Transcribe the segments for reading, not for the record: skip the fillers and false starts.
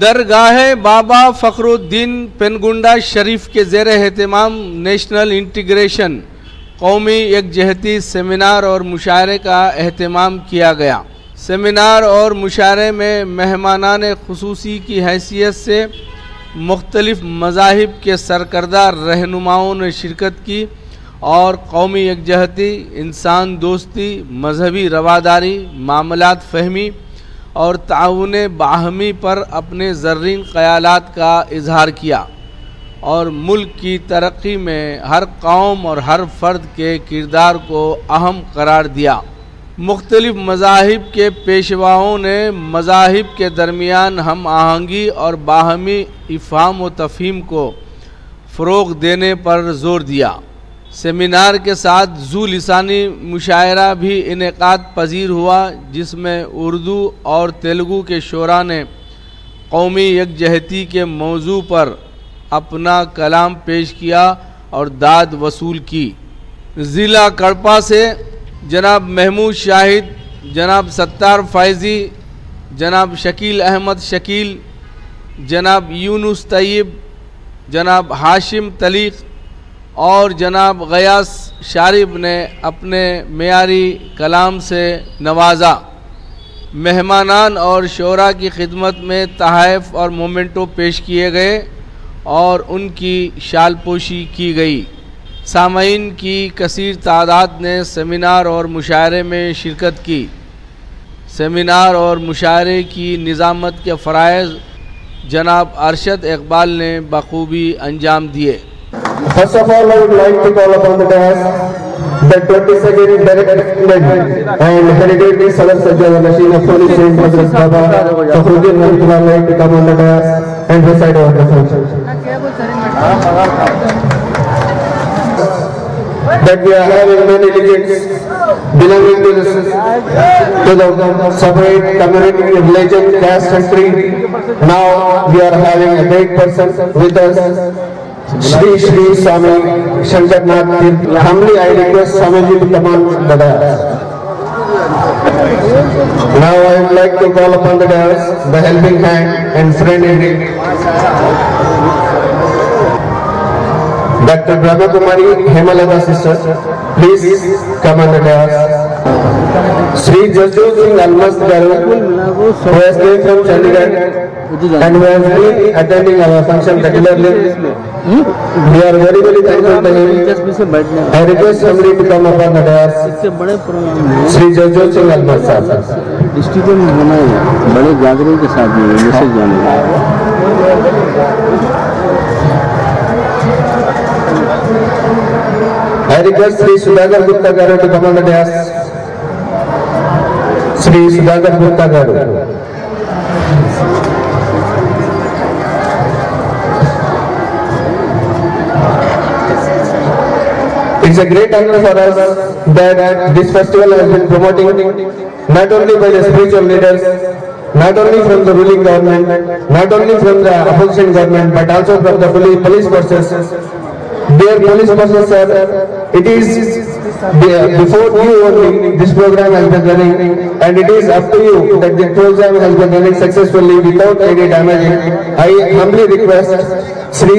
दरगाह बाबा फ़खरुद्दीन पेनगुंडा शरीफ के ज़ेर एहतमाम national integration कौमी यकजहती सेमिनार और मुशायरे का एहतमाम किया गया। सेमिनार और मुशायरे में मेहमानान खुसूसी की हैसियत से मुख्तलिफ़ मज़ाहिब के सरकर्दा रहनुमाओं ने शिरकत की और कौमी यकजहती, इंसान दोस्ती, मजहबी रवादारी, मामलात फ़हमी और ताउन बाहमी पर अपने ज़र्रीन ख़यालात का इजहार किया और मुल्क की तरक्की में हर कौम और हर फ़र्द के किरदार को अहम करार दिया। मुख्तलिफ़ मज़ाहिब के पेशवाओं ने मज़ाहिब के दरमियान हम आहंगी और बाहमी इफ़हाम व तफ़हीम को फ़रोग़ देने पर ज़ोर दिया। सेमिनार के साथ ज़ू लिसानी मुशायरा भी इनेकाद पजीर हुआ, जिसमें उर्दू और तेलुगु के शोरा ने कौमी यकजहती के मौजू पर अपना कलाम पेश किया और दाद वसूल की। ज़िला कड़पा से जनाब महमूद शाहिद, जनाब सत्तार फ़ैज़ी, जनाब शकील अहमद शकील, जनाब यूनुस तैयब, जनाब हाशिम तलीक़ और जनाब गयास शारिब ने अपने मेयारी कलाम से नवाजा। मेहमानान और शोरा की खिदमत में तहाइफ और मोमेंटो पेश किए गए और उनकी शालपोशी की गई। सामईन की कसीर तादाद ने सेमिनार और मुशायरे में शिरकत की। सेमिनार और मुशायरे की निज़ामत के फ़राइज़ जनाब अरशद इकबाल ने बखूबी अंजाम दिए। First of all, I would like to call upon the dais the 22nd Direct and Hereditary Sadr Sajjad Nasheed of Holy Saint Hazrat Baba Fakhruddin Rahmatullah to come on the dais and recite over the function. That we are having many delegates belonging to the separate community, religion, caste and creed. Now we are having a great person with us. Shri Shri Swami Shankar Nath. Humbly I request Swamiji to come on the dais. Now I would like to call upon the dais, the helping hand and friend in need, Dr. Brahma Kumari Hemalata sister, please come on the dais. Sri Jasjot Singh Almas Garu, who has came from Chandigarh and who has been attending our function regularly. We are very thankful to him. I request somebody to come upon the dais. Sri Jasjot Singh Almas साहब district में होना है, बड़े जागरण के साथ में message जाने। I request Sri Sudhakar Gupta Garu to come on the dais. Sri Sudhakar Gupta Garu. It's a great honor for us that this festival has been promoting not only by the spiritual leaders, not only from the ruling government, not only from the opposition government, but also from the police forces. Dear police forces, sir, it is before you only this program has been running, and it is up to you that the program has been running successfully without any damage. I humbly request Sri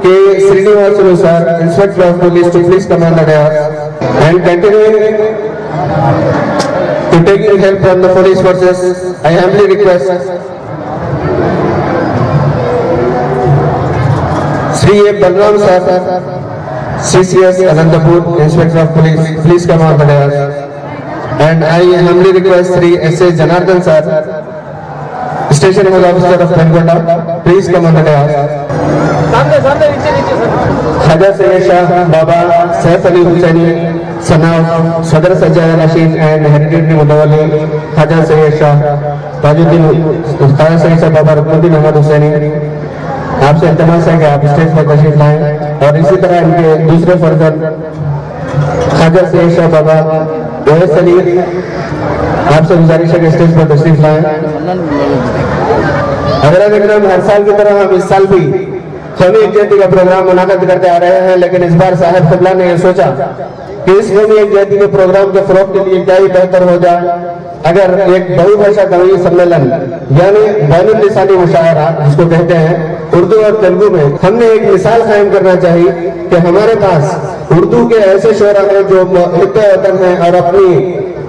K. Srinivasulu sir, Inspector of Police, to please come on the dais and continuing to take help from the police forces. I humbly request Sri A. Balram sir, CCS Anantapur, Inspector of Police, please come on the dais. And I humbly request Sri S.A. Janardhan sir, Station House Officer of Penkunda, please come on the dais. Khaja Sayyid Shah Baba Saif Ali Hussaini, son of Sadr Sajjad Nasheed and Hereditary Mutawalli Khaja Sayyid Shah Tajuddin, Khaja Sayyid Shah Baba Ruknuddin Ahmad Hussaini, आपसे इल्तिमास है कि आप stage पर तशरीफ लाएं और इसी तरह इनके दूसरे फर्जंद ख्वाजा सैयद शाह बाबा ओवैस अली, आपसे गुजारिश है कि स्टेज पर तशरीफ लाएं। अगर हर साल की तरह हम इस साल भी कौमी यकजहती का प्रोग्राम मुनाकिद करते आ रहे हैं, लेकिन इस बार साहब क़िबला ने यह सोचा कि इस कौमी यकजहती के प्रोग्राम के फरोग के लिए क्या ही बेहतर हो जाए अगर एक बहुभाषा कवि सम्मेलन यानी बैनुल-लिसानी मुशायरा जिसको कहते हैं उर्दू और तेलुगु में हमने एक मिसाल कायम करना चाहिए कि हमारे पास उर्दू के ऐसे शोरा हैं जो हिब्बे वतन हैं और अपनी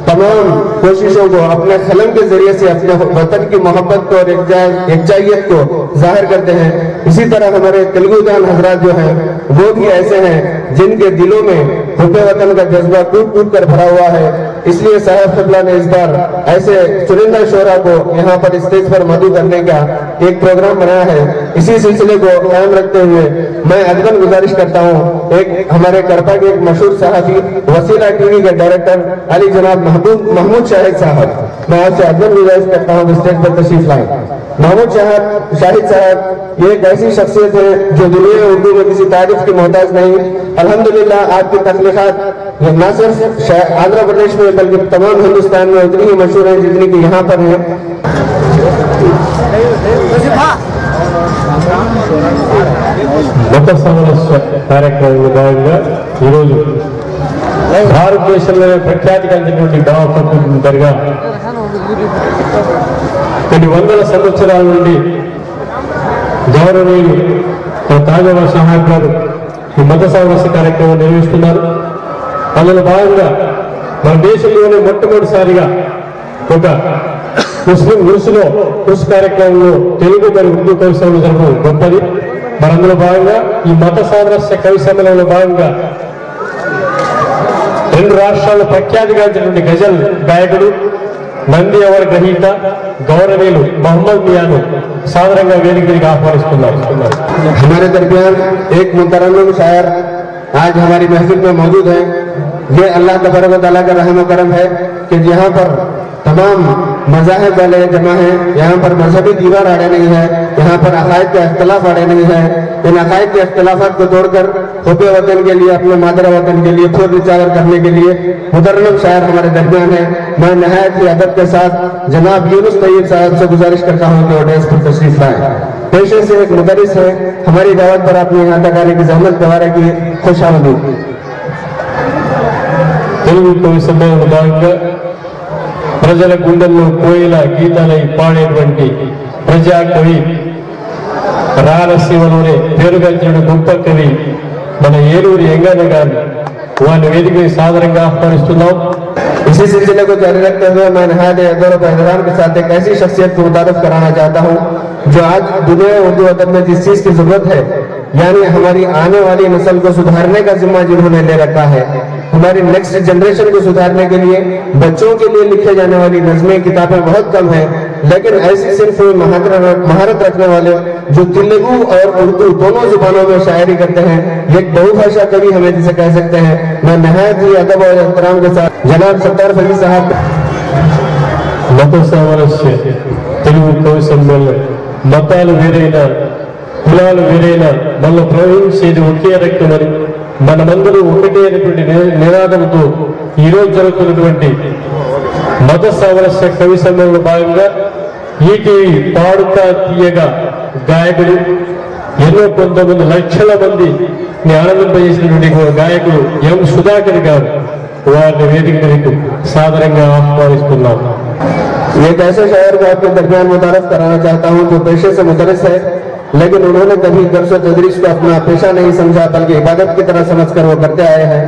तमाम कोशिशों को अपने कलम के जरिए से अपने वतन की मोहब्बत को और एकजाइयत को जाहिर करते हैं। इसी तरह हमारे तेलुगु जान हजरात जो हैं वो भी ऐसे हैं जिनके दिलों में हुब्बे वतन का जज्बा टूट टूट कर भरा हुआ है। इसलिए साहब क़िबला ने इस बार ऐसे चुनिंदा शोरा को यहाँ पर स्टेज पर मदऊ करने का एक प्रोग्राम बनाया है। इसी सिलसिले को कायम रखते हुए मैं अदबन गुजारिश करता हूँ एक हमारे करपा के एक मशहूर सहाफ़ी वसीला टीवी के डायरेक्टर अली जनाब महमूद शाहिद साहब, मैं आपसे अदबन गुजारिश करता हूँ स्टेज पर तशरीफ लाएं। महमूद शाहिद साहब ये एक ऐसी शख्सियत है जो दुनिया में उर्दू में किसी तारीफ की मोहताज नहीं। अल्हम्दुलिल्लाह आपकी तख्लीक़ात न सिर्फ आंध्र प्रदेश में बल्कि तमाम हिंदुस्तान में उतनी ही मशहूर है जितनी की यहाँ पर है। మత సమరస్య కార్యక్రమంలో భాగంగా ఈరోజు భారతదేశంలో ప్రఖ్యాతి కలిగినటువంటి దావత్ దర్గా కొన్ని వందల సంవత్సరాల నుండి గౌరవనీయులు తాజా సాహెబ్ గారు ఈ మత సమరస్య కార్యక్రమం నిర్వహిస్తున్నారు. అందులో భాగంగా మన దేశంలోనే మొట్టమొదటిసారిగా ఒక ముస్లిం గురుసులో కృషి కార్యక్రమంలో తెలుగు మరియు ఉర్దూ కవి సమ్మేళనం జరగడం గొప్పది. మరి అందులో భాగంగా ఈ మత సామరస్య కవి సమ్మేళనంలో భాగంగా రెండు రాష్ట్రాల ప్రఖ్యాతిగాంచినటువంటి గజల్ గాయకుడు నంది అవార్డు గ్రహీత గౌరవనీయులు मोहम्मद मियां सादరంగా వేదిక మీదకి ఆహ్వానిస్తున్నారు. हमारे दरमियान एक मुतरन्निम शायर आज हमारी महफिल में मौजूद है। ये अल्लाह तबारक व तआला का रहम करम है कि यहाँ पर तमाम मज़ाहिब वाले जमा हैं। यहाँ पर मजहबी दीवार अड़े नहीं है, यहाँ पर अकायद का इख्तलाफ अड़े नहीं है। इन अकायद के इख्तलाफात को तोड़कर हुब्बे वतन के लिए अपने मादर वतन के लिए खुद निचावर करने के लिए मुतरन्निम शायर हमारे दरमियान है। मैं नहायत ही अदब के साथ जनाब यूनुस तैयब साहब से गुजारिश करता हूँ कि ऑडियंस पर तशरीफ लाएं। पेशे से एक मुदरिस है, हमारी दावत पर आपने यहाँ तक आने की जहमत गवारा की खुश आमदीद। తెలుగు కవి సమ్మేళనం భాగంగా ప్రజల గుండెల్లో కోయిల గీతాలై పాడేటువంటి ప్రజా కవి రాయలసీమలోనే పేరుగాంచిన గొప్ప కవి మన ఏలూరి ఎంగన్న గారు వారిని వేదిక సాదరంగా ఆహ్వానిస్తున్నాం। इसी सिलसिले को जारी रखते हुए मैं नहायत अदब और एहतराम के साथ एक ऐसी शख्सियत को मुतारफ कराना चाहता हूँ जो आज दुनिया उर्दू अदब में जिस चीज की जरूरत है यानी हमारी आने वाली नस्ल को सुधारने का जिम्मा जिन्होंने ले रखा है, हमारी नेक्स्ट जनरेशन को सुधारने के लिए बच्चों के लिए लिखे जाने वाली नज़में किताबें बहुत कम हैं, लेकिन ऐसी सिर्फ महारत रखने वाले जो तेलुगु और उर्दू दोनों जुबानों में शायरी करते हैं, एक बहुभाषा कवि हमें जिसे कह सकते हैं। मैं नहायत ही अदब और एहतराम के साथ जनाब सत्तार फकीर साहब మత సామరస్య తెలుగు కవి సమ్మేళనం మతాలు వేరైనా కులాలు వేరైనా మనలో ప్రవహించేది ఒకే రక్తమని మనమందరూ ఒకటే అనేటువంటి నినాదంతో ఈరోజు జరుగుతున్నటువంటి మత సామరస్య కవి సమ్మేళనంలో భాగంగా ఈటీవీ పాడుతా తీయగా గాయకుడు ఎన్నో 19 లక్షల మందిని ఆనందింపజేసినటువంటి గాయకుడు ఎం సుధాకర్ గారు వారిని వేదిక మీదకు సాదరంగా ఆహ్వానిస్తున్నాం। एक ऐसे शायर को आपके दरमियान मुतारफ कराना चाहता हूँ जो पेशे से मुदरिस है, लेकिन उन्होंने कभी दर्स व तदरीस को अपना पेशा नहीं समझा बल्कि इबादत की तरह समझकर वो करते आए हैं।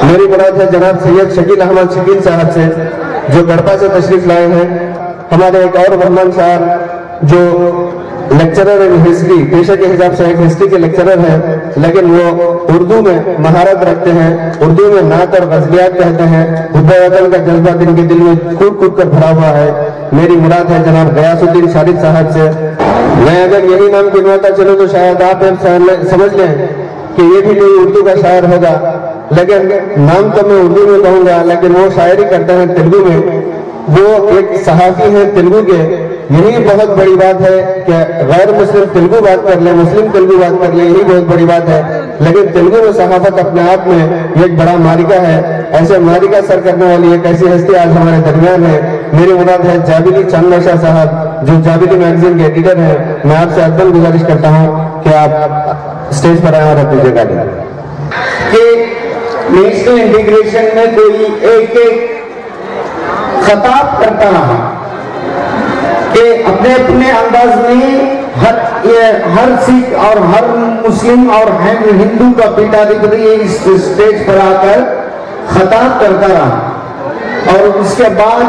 मेरी मुराद है जनाब सैयद शकील अहमद शकील साहब से जो गढ़पा से तशरीफ लाए हैं। हमारे एक और मेहमान साहब जो लेक्चरर इन हिस्ट्री पेशे के हिसाब से एक हिस्ट्री के लेक्चरर हैं, लेकिन वो उर्दू में महारत रखते हैं, उर्दू में नात और गज़लियात कहते हैं। हुब्बे वतन का जज्बा इनके दिल में कूट कूट कर भरा हुआ है। मेरी मुराद है जनाब गयासुद्दीन शालिद साहब से। मैं अगर यही नाम गिनवाता चलूँ तो शायद आप समझ लें कि ये भी कोई उर्दू का शायर होगा, लेकिन नाम तो मैं उर्दू में कहूँगा, लेकिन वो शायरी करते हैं तेलुगु में। वो एक सहाफ़ी हैं तेलुगु के। यही बहुत बड़ी बात है कि गैर मुस्लिम तेलुगु बात कर ले, मुस्लिम तेलुगु बात कर ले, यही बहुत बड़ी बात है। लेकिन तेलुगु में सहाफत अपने आप में एक बड़ा मारिका है। ऐसे मारिका सर करने वाली एक ऐसी हस्ती आज हमारे दरमियान है। میرے مراد ہے جابری چاند بادشاہ صاحب جو جابری میگزین کے ایڈیٹر ہیں. میں آپ سے ادب گزارش کرتا ہوں کہ آپ اسٹیج پر آئیں اور اپنی جگہ لیں. کہ نیشنل انٹیگریشن میں کوئی ایک خطاب کرتا رہا کہ اپنے اپنے انداز میں ہر سکھ اور ہر مسلم اور ہندو کا پیٹادپتی اس اسٹیج پر آ کر خطاب کرتا رہا. اور اس کے بعد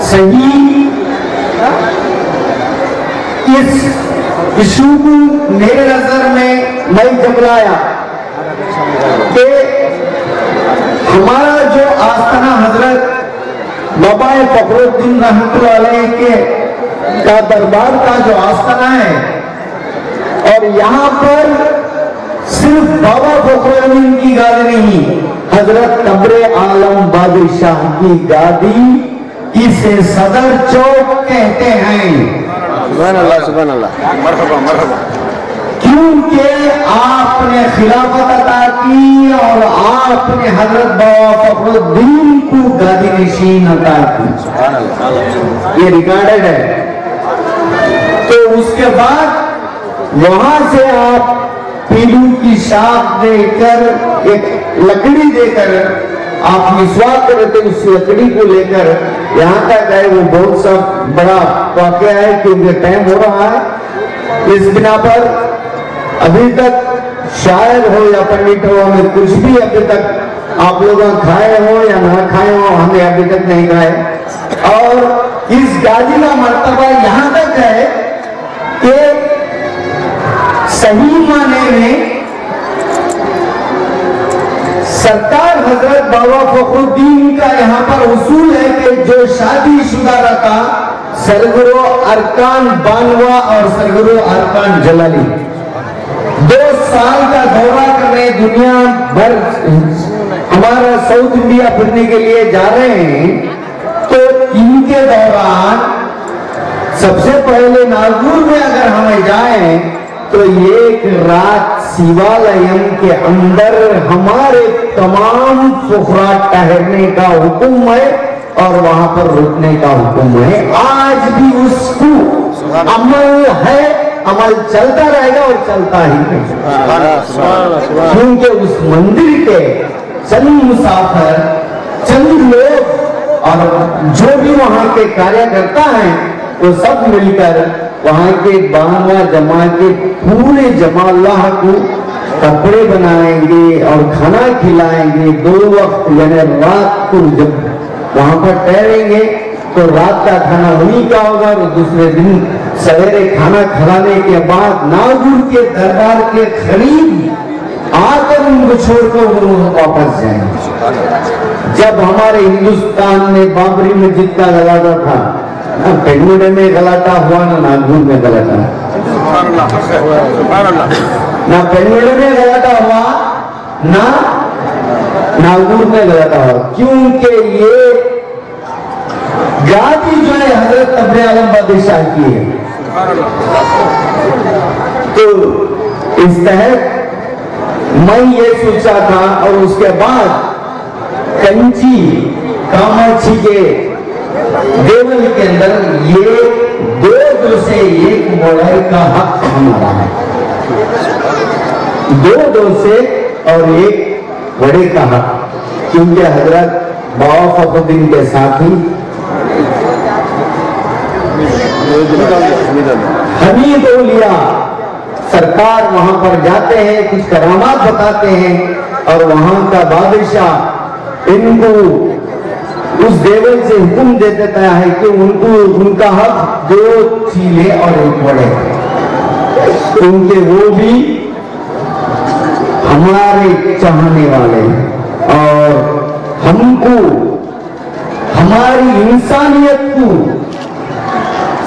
صحیح اس ایشو کو میرے نظر میں جب لایا کہ ہمارا جو آستانہ حضرت بابا فخر الدین رحمۃ اللہ علیہ کا دربار کا جو آستانہ ہے اور یہاں پر صرف بابا فخر الدین کی گادی نہیں, حضرت قبر عالم بادشاہ کی گادی, اسے صدر چوک کہتے ہیں. سبحان اللہ سبحان اللہ, مرحبا مرحبا. کیونکہ آپ نے خلافت عطا کی اور آپ نے حضرت بابا فخر الدین کو گادی نشین عطا کی. یہ ریکارڈڈ ہے. تو اس کے بعد وہاں سے آپ پیلو کی شاخ دے کر ایک لکڑی دے کر آپ مسواک کرتے, اس لکڑی کو لے کر یہاں تک آئے. وہ بہت سا بڑا واقعہ ہے کیونکہ ٹائم ہو رہا ہے. اس بنا پر ابھی تک شاعر ہو یا پنڈت ہو, ہمیں کچھ بھی ابھی تک آپ لوگ کھائے ہو یا نہ کھائے ہو, ہمیں ابھی تک نہیں کھائے. اور اس گادی کا مرتبہ یہاں تک ہے کہ صحیح معنی میں سرکار حضرت بابا فخر الدین کا یہاں پر اصول ہے کہ جو شادی شدہ رہتا سرگرو ارکان بانوا اور سرگرو ارکان جلالی 2 سال کا دورہ کرنے دنیا بھر ہمارا ساؤتھ انڈیا پھرنے کے لیے جا رہے ہیں. تو ان کے دوران سب سے پہلے ناگور میں اگر ہمیں جائیں تو ایک رات سیوالیم کے اندر ہمارے تمام فقراء ٹہرنے کا حکم ہے اور وہاں پر رکنے کا حکم ہے. آج بھی اس کو عمل ہے, عمل چلتا رہے گا اور چلتا ہی رہے. کیونکہ اس مندر کے چند مسافر, چند لوگ اور جو بھی وہاں کے کاریہ کرتا ہیں وہ سب مل کر وہاں کے 12واں جماعت کے پورے جماع اللہ کو کپڑے بنائیں گے اور کھانا کھلائیں گے. 2 وقت یعنی رات کو جب وہاں پر ٹھہریں گے تو رات کا کھانا انہی کا ہوگا اور دوسرے دن سویرے کھانا کھلانے کے بعد ناگور کے دربار کے قریب آ کر ان کو چھوڑ کر وہ واپس جائیں. جب ہمارے ہندوستان میں بابری مسجد کا غلاٹا تھا, نہ پنگوڑے میں غلاٹا ہوا نہ ناگور میں غلاٹا, نہ پنگوڑے میں غلاٹا ہوا نہ ناگور میں غلاٹا ہوا. کیونکہ یہ گادی جو ہے حضرت قبر عالم بادشاہ کی ہے. تو اس تحت میں یہ سوچا تھا اور اس کے بعد کنچی کاماچی کے دیول کے اندر یہ 2 سے 1 موڑائی کا حق ہمارا ہے. 2 سے اور 1 بڑے کا حق, کیونکہ حضرت بابا فخر الدین کے ساتھی حمید اولیاء سرکار وہاں پر جاتے ہیں, کچھ کرامات بتاتے ہیں اور وہاں کا بادشاہ ان کو اس دیول سے حکم دے دیتا ہے کہ ان کا حق 2 چیلے اور 1 بڑے, کیونکہ وہ بھی ہمارے چاہنے والے ہیں اور ہم کو ہماری انسانیت کو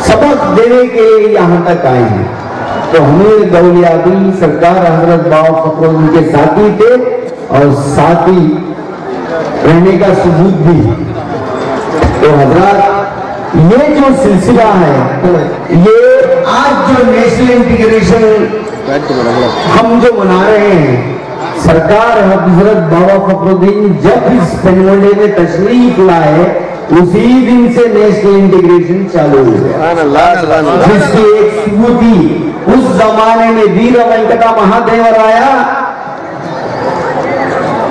سبق دینے کے لیے یہاں تک آئے ہیں. تو ہمیں دولیابی سرکار حضرت بابا فخر الدین کے ساتھی تھے اور ساتھی رہنے کا ثبوت بھی. تو حضرات یہ جو سلسلہ ہے, یہ آج جو نیشنل انٹیگریشن ہم جو منا رہے ہیں, سرکار حضرت بابا فخر الدین جب اس پنگوڑے میں تشریف لائے उसी दिन से नेशनल इंटीग्रेशन चालू हो गया, जिसकी एक स्मृति उस जमाने में वीर वेंकटा महादेवराया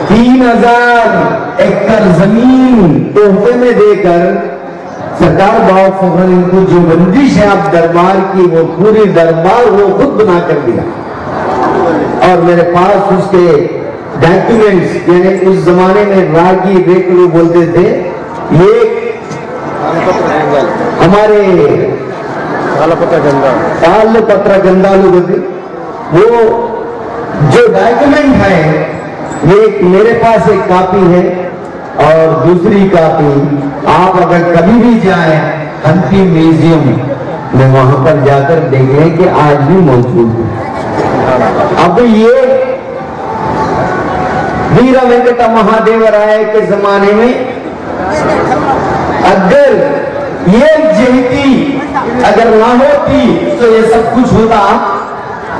3000 एकड़ जमीन तोहफे में देकर सरदार बाबा फखरुद्दीन को जो बंदिश है आप दरबार की, वो पूरी दरबार वो खुद बना कर दिया। और मेरे पास उसके डॉक्यूमेंट्स, यानी उस जमाने में रागी रेकड़ू बोलते थे, ये हमारे तालपत्र गंगालू बोलते, वो जो डॉक्यूमेंट है ये मेरे पास एक कॉपी है और दूसरी कॉपी आप अगर कभी भी जाएं हम्पी म्यूजियम में वहां पर जाकर देख लें कि आज भी मौजूद है। अब ये वीर वेंकटा महादेवराय के जमाने में अगर ये जयंती अगर ना होती तो ये सब कुछ होता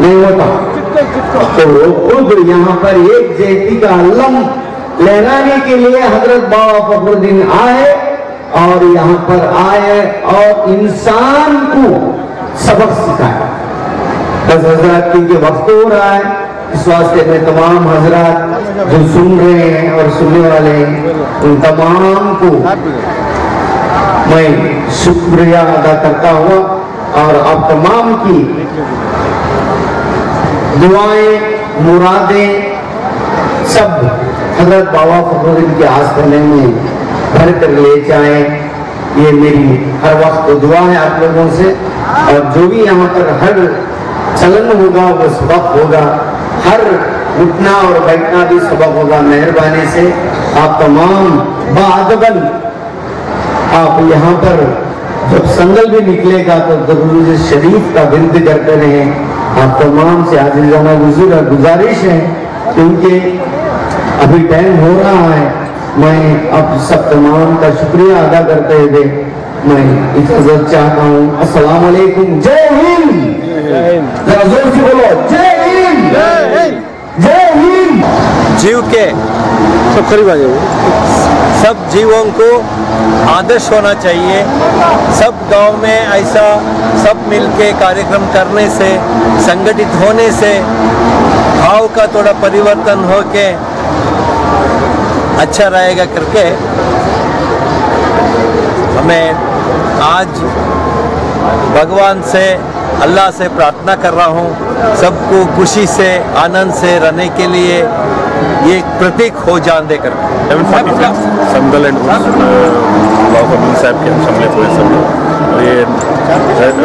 नहीं होता। तो खुद यहाँ पर एक जयंती का अलम लहराने के लिए हजरत बाबा फखरुद्दीन आए और यहाँ पर आए और इंसान को सबक सिखाया। बस हजरत क्योंकि वक्त हो रहा है, इस वास्ते में तमाम हजरत जो सुन रहे हैं और सुनने वाले हैं उन तमाम को मैं शुक्रिया अदा करता हुआ और आप तमाम की दुआएं मुरादें सब हजरत बाबा फखरुद्दीन के आस्थाने में भर कर ले जाएं, ये मेरी हर वक्त दुआ है आप लोगों से। और जो भी यहाँ पर हर चलन होगा वो सबक होगा, हर उठना और बैठना भी सबक होगा। मेहरबानी से आप तमाम बाअदबन आप यहाँ पर जब संगल भी निकलेगा तो दरूद शरीफ का विरद करते रहें। आप तमाम से आजिज़ाना गुजारिश है, क्योंकि अभी टाइम हो रहा है। मैं अब सब तमाम का शुक्रिया अदा करते हुए मैं इजाजत चाहता हूँ। अस्सलाम वालेकुम, जय हिंद। जरा जोर से बोलो, जय हिंद, जय हिंद। जीव के सब करीब आ जाओ। सब जीवों को आदर्श होना चाहिए। सब गांव में ऐसा सब मिलके कार्यक्रम करने से, संगठित होने से भाव का थोड़ा परिवर्तन हो के अच्छा रहेगा करके हमें आज भगवान से, अल्लाह से प्रार्थना कर रहा हूँ सबको खुशी से आनंद से रहने के लिए ये प्रतीक हो जान देकर। संगल एंड बाबा फखरुद्दीन साहब के हम सम्मिलित हुए सब लोग। और ये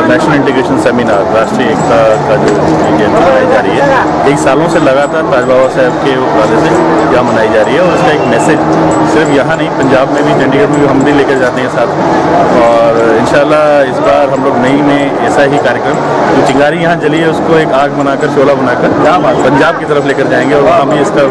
नेशनल इंटीग्रेशन सेमिनार राष्ट्रीय एकता का जो ये मनाई जा रही है, एक सालों से लगातार ताज बाबा साहब के वाले से यहाँ मनाई जा रही है। और उसका एक मैसेज सिर्फ यहाँ नहीं, पंजाब में भी, चंडीगढ़ में भी हम भी लेकर जाते हैं साथ में। और इंशाल्लाह इस बार हम लोग नई में ऐसा ही कार्यक्रम, जो चिंगारी यहाँ जली है उसको एक आग बनाकर, शोला बनाकर पंजाब की तरफ लेकर जाएंगे और वहाँ भी इसका